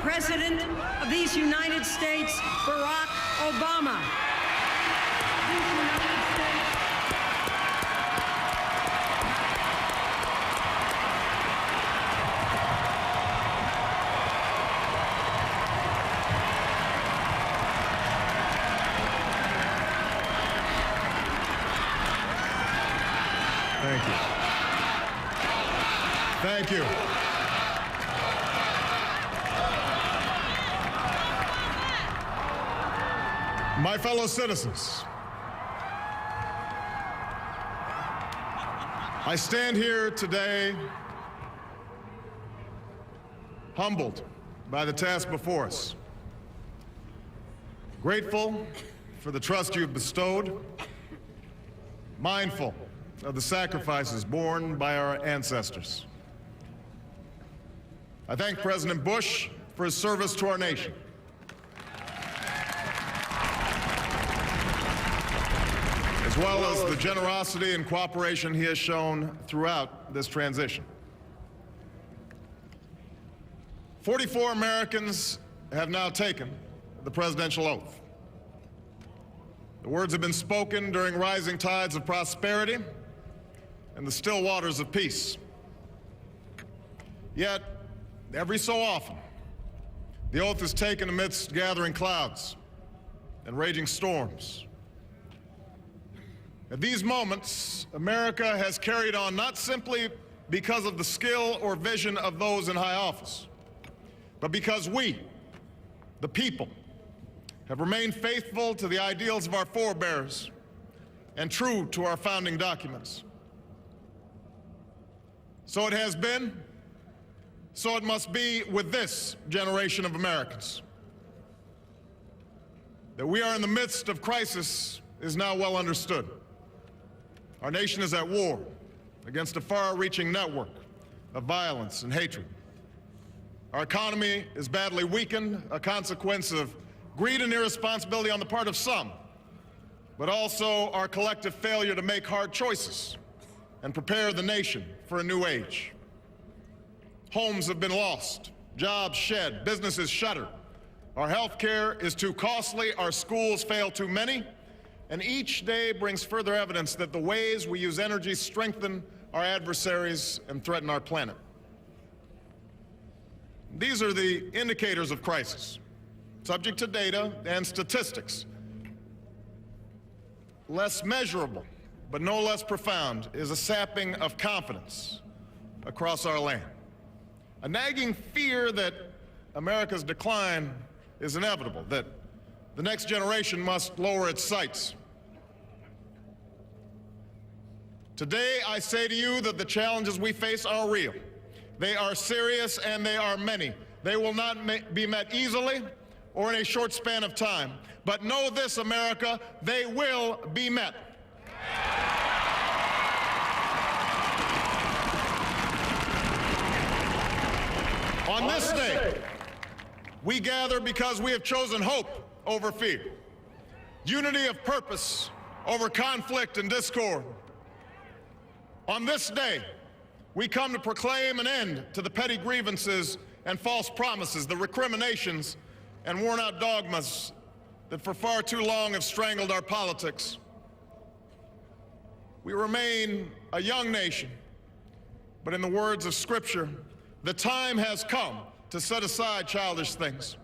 President of these United States, Barack Obama. Thank you. Thank you. My fellow citizens, I stand here today humbled by the task before us, grateful for the trust you've bestowed, mindful of the sacrifices borne by our ancestors. I thank President Bush for his service to our nation. As well as the generosity and cooperation he has shown throughout this transition. 44 Americans have now taken the presidential oath. The words have been spoken during rising tides of prosperity and the still waters of peace. Yet, every so often, the oath is taken amidst gathering clouds and raging storms. At these moments, America has carried on not simply because of the skill or vision of those in high office, but because we, the people, have remained faithful to the ideals of our forebears and true to our founding documents. So it has been, so it must be with this generation of Americans. That we are in the midst of crisis is now well understood. Our nation is at war against a far-reaching network of violence and hatred. Our economy is badly weakened, a consequence of greed and irresponsibility on the part of some, but also our collective failure to make hard choices and prepare the nation for a new age. Homes have been lost, jobs shed, businesses shuttered. Our health care is too costly, our schools fail too many, and each day brings further evidence that the ways we use energy strengthen our adversaries and threaten our planet. These are the indicators of crisis, subject to data and statistics. Less measurable, but no less profound, is a sapping of confidence across our land. A nagging fear that America's decline is inevitable, that the next generation must lower its sights. Today, I say to you that the challenges we face are real. They are serious and they are many. They will not be met easily or in a short span of time. But know this, America, they will be met. On this day, we gather because we have chosen hope over fear, unity of purpose over conflict and discord. On this day, we come to proclaim an end to the petty grievances and false promises, the recriminations and worn-out dogmas that for far too long have strangled our politics. We remain a young nation, but in the words of Scripture, the time has come to set aside childish things.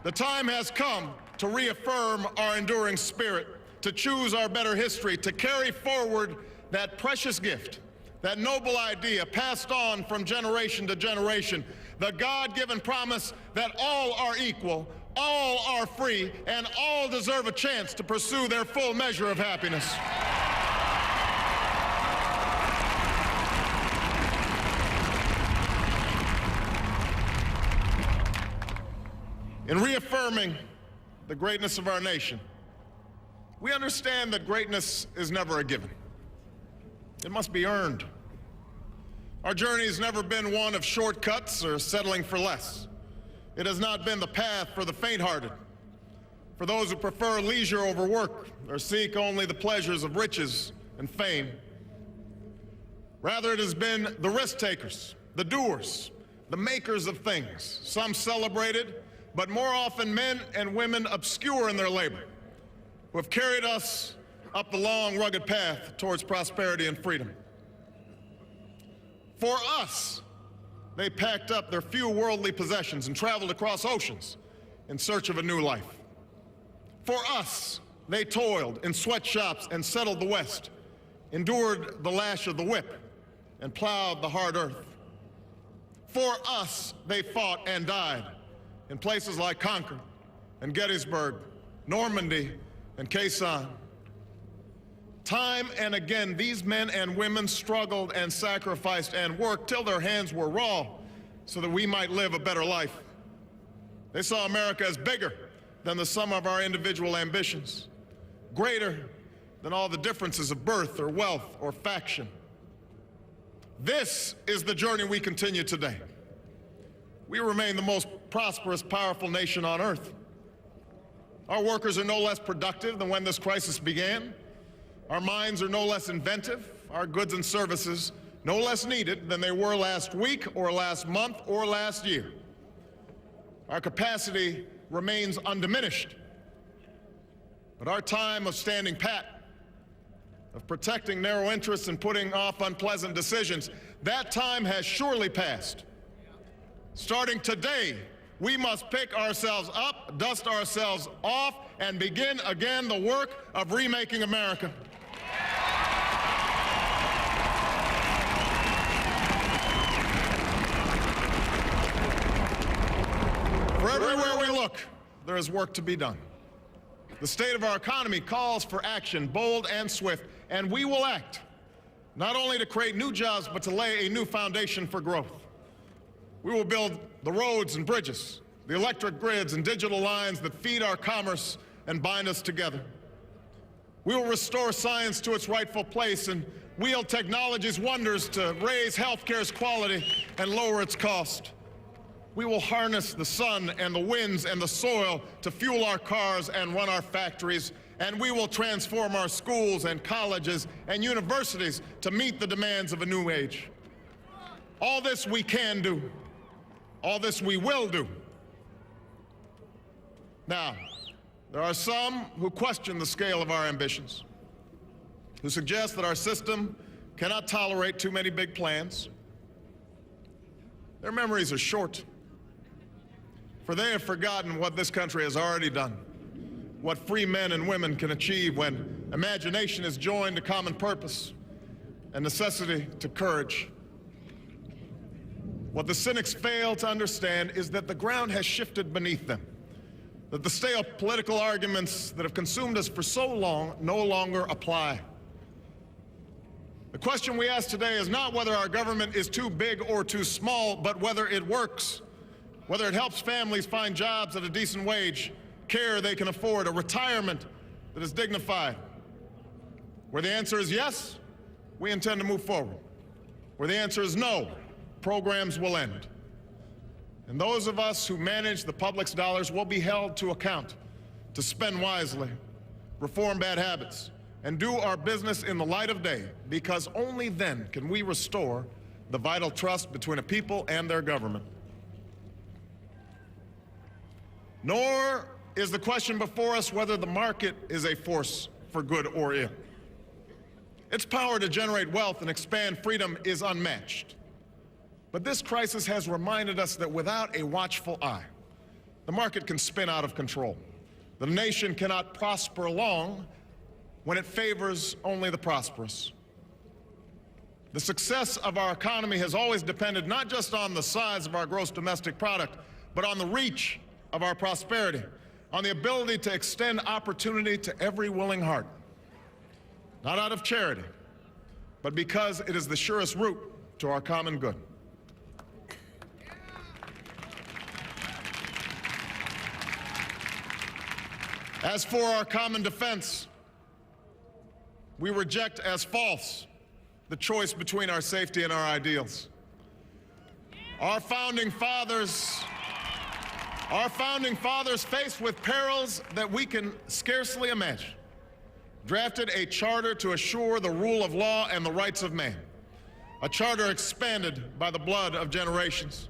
The time has come to reaffirm our enduring spirit, to choose our better history, to carry forward that precious gift, that noble idea passed on from generation to generation, the God-given promise that all are equal, all are free, and all deserve a chance to pursue their full measure of happiness. In reaffirming the greatness of our nation, we understand that greatness is never a given. It must be earned. Our journey has never been one of shortcuts or settling for less. It has not been the path for the faint-hearted, for those who prefer leisure over work or seek only the pleasures of riches and fame. Rather, it has been the risk-takers, the doers, the makers of things, some celebrated, but more often men and women obscure in their labor, who have carried us up the long, rugged path towards prosperity and freedom. For us, they packed up their few worldly possessions and traveled across oceans in search of a new life. For us, they toiled in sweatshops and settled the West, endured the lash of the whip, and plowed the hard earth. For us, they fought and died in places like Concord and Gettysburg, Normandy, and Khe Sanh. Time and again, these men and women struggled and sacrificed and worked till their hands were raw so that we might live a better life. They saw America as bigger than the sum of our individual ambitions, greater than all the differences of birth or wealth or faction. This is the journey we continue today. We remain the most prosperous, powerful nation on earth. Our workers are no less productive than when this crisis began. Our minds are no less inventive, our goods and services no less needed than they were last week or last month or last year. Our capacity remains undiminished. But our time of standing pat, of protecting narrow interests and putting off unpleasant decisions, that time has surely passed. Starting today, we must pick ourselves up, dust ourselves off, and begin again the work of remaking America. For everywhere we look, there is work to be done. The state of our economy calls for action, bold and swift, and we will act, not only to create new jobs, but to lay a new foundation for growth. We will build the roads and bridges, the electric grids and digital lines that feed our commerce and bind us together. We will restore science to its rightful place and wield technology's wonders to raise healthcare's quality and lower its cost. We will harness the sun and the winds and the soil to fuel our cars and run our factories, and we will transform our schools and colleges and universities to meet the demands of a new age. All this we can do. All this we will do. Now, there are some who question the scale of our ambitions, who suggest that our system cannot tolerate too many big plans. Their memories are short, for they have forgotten what this country has already done, what free men and women can achieve when imagination is joined to common purpose and necessity to courage. What the cynics fail to understand is that the ground has shifted beneath them, that the stale political arguments that have consumed us for so long no longer apply. The question we ask today is not whether our government is too big or too small, but whether it works, whether it helps families find jobs at a decent wage, care they can afford, a retirement that is dignified. Where the answer is yes, we intend to move forward. Where the answer is no, programs will end. And those of us who manage the public's dollars will be held to account to spend wisely, reform bad habits, and do our business in the light of day, because only then can we restore the vital trust between a people and their government. Nor is the question before us whether the market is a force for good or ill. Its power to generate wealth and expand freedom is unmatched. But this crisis has reminded us that without a watchful eye, the market can spin out of control. The nation cannot prosper long when it favors only the prosperous. The success of our economy has always depended not just on the size of our gross domestic product, but on the reach of our prosperity, on the ability to extend opportunity to every willing heart. Not out of charity, but because it is the surest route to our common good. As for our common defense, we reject as false the choice between our safety and our ideals. Our founding fathers, faced with perils that we can scarcely imagine, drafted a charter to assure the rule of law and the rights of man, a charter expanded by the blood of generations.